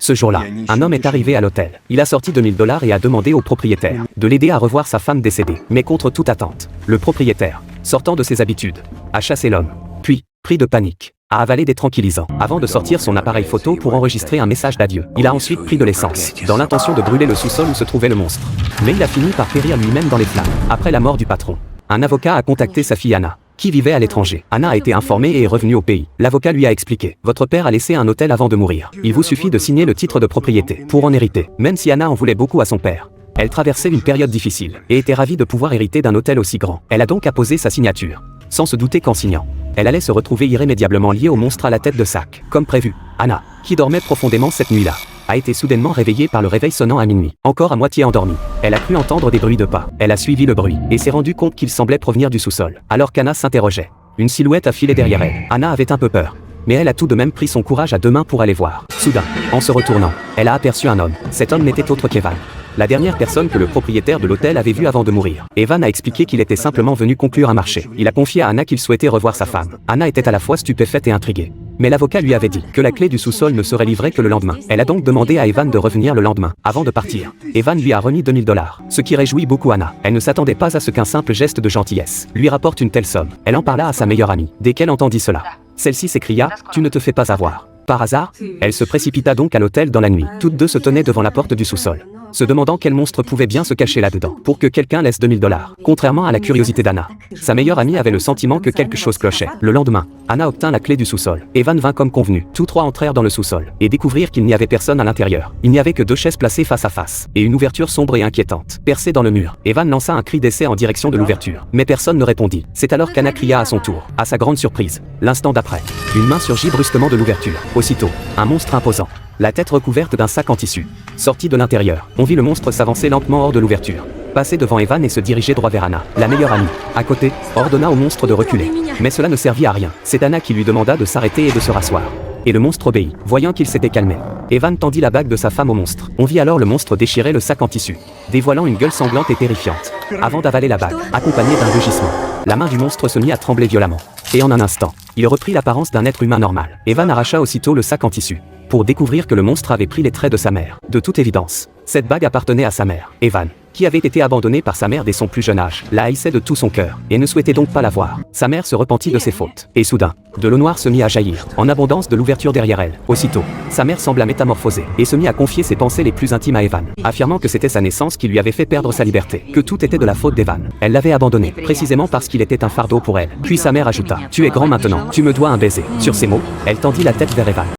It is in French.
Ce jour-là, un homme est arrivé à l'hôtel. Il a sorti 2000 $ et a demandé au propriétaire de l'aider à revoir sa femme décédée. Mais contre toute attente, le propriétaire, sortant de ses habitudes, a chassé l'homme. Puis, pris de panique, a avalé des tranquillisants avant de sortir son appareil photo pour enregistrer un message d'adieu. Il a ensuite pris de l'essence, dans l'intention de brûler le sous-sol où se trouvait le monstre. Mais il a fini par périr lui-même dans les flammes. Après la mort du patron, un avocat a contacté sa fille Anna, qui vivait à l'étranger. Anna a été informée et est revenue au pays. L'avocat lui a expliqué: votre père a laissé un hôtel avant de mourir. Il vous suffit de signer le titre de propriété pour en hériter. Même si Anna en voulait beaucoup à son père, elle traversait une période difficile et était ravie de pouvoir hériter d'un hôtel aussi grand. Elle a donc apposé sa signature, sans se douter qu'en signant, elle allait se retrouver irrémédiablement liée au monstre à la tête de sac. Comme prévu, Anna, qui dormait profondément cette nuit-là, a été soudainement réveillée par le réveil sonnant à minuit. Encore à moitié endormie, elle a cru entendre des bruits de pas. Elle a suivi le bruit et s'est rendue compte qu'il semblait provenir du sous-sol. Alors qu'Anna s'interrogeait, une silhouette a filé derrière elle. Anna avait un peu peur, mais elle a tout de même pris son courage à deux mains pour aller voir. Soudain, en se retournant, elle a aperçu un homme. Cet homme n'était autre qu'Evan, la dernière personne que le propriétaire de l'hôtel avait vue avant de mourir. Evan a expliqué qu'il était simplement venu conclure un marché. Il a confié à Anna qu'il souhaitait revoir sa femme. Anna était à la fois stupéfaite et intriguée. Mais l'avocat lui avait dit que la clé du sous-sol ne serait livrée que le lendemain. Elle a donc demandé à Evan de revenir le lendemain. Avant de partir, Evan lui a remis 2000 $, ce qui réjouit beaucoup Anna. Elle ne s'attendait pas à ce qu'un simple geste de gentillesse lui rapporte une telle somme. Elle en parla à sa meilleure amie. Dès qu'elle entendit cela, celle-ci s'écria: tu ne te fais pas avoir. Par hasard, elle se précipita donc à l'hôtel dans la nuit. Toutes deux se tenaient devant la porte du sous-sol, se demandant quel monstre pouvait bien se cacher là-dedans, pour que quelqu'un laisse 2000 $. Contrairement à la curiosité d'Anna, sa meilleure amie avait le sentiment que quelque chose clochait. Le lendemain, Anna obtint la clé du sous-sol. Evan vint comme convenu. Tous trois entrèrent dans le sous-sol et découvrirent qu'il n'y avait personne à l'intérieur. Il n'y avait que deux chaises placées face à face et une ouverture sombre et inquiétante, percée dans le mur. Evan lança un cri d'essai en direction de l'ouverture, mais personne ne répondit. C'est alors qu'Anna cria à son tour. À sa grande surprise, l'instant d'après, une main surgit brusquement de l'ouverture. Aussitôt, un monstre imposant, la tête recouverte d'un sac en tissu, sortit de l'intérieur. On vit le monstre s'avancer lentement hors de l'ouverture, passer devant Evan et se diriger droit vers Anna. La meilleure amie, à côté, ordonna au monstre de reculer. Mais cela ne servit à rien. C'est Anna qui lui demanda de s'arrêter et de se rasseoir. Et le monstre obéit, voyant qu'il s'était calmé. Evan tendit la bague de sa femme au monstre. On vit alors le monstre déchirer le sac en tissu, dévoilant une gueule sanglante et terrifiante, avant d'avaler la bague, accompagnée d'un rugissement. La main du monstre se mit à trembler violemment. Et en un instant, il reprit l'apparence d'un être humain normal. Evan arracha aussitôt le sac en tissu, pour découvrir que le monstre avait pris les traits de sa mère. De toute évidence, cette bague appartenait à sa mère. Evan, qui avait été abandonné par sa mère dès son plus jeune âge, la haïssait de tout son cœur, et ne souhaitait donc pas la voir. Sa mère se repentit de ses fautes. Et soudain, de l'eau noire se mit à jaillir, en abondance de l'ouverture derrière elle. Aussitôt, sa mère sembla métamorphosée, et se mit à confier ses pensées les plus intimes à Evan, affirmant que c'était sa naissance qui lui avait fait perdre sa liberté, que tout était de la faute d'Evan. Elle l'avait abandonné, précisément parce qu'il était un fardeau pour elle. Puis sa mère ajouta: tu es grand maintenant, tu me dois un baiser. Sur ces mots, elle tendit la tête vers Evan.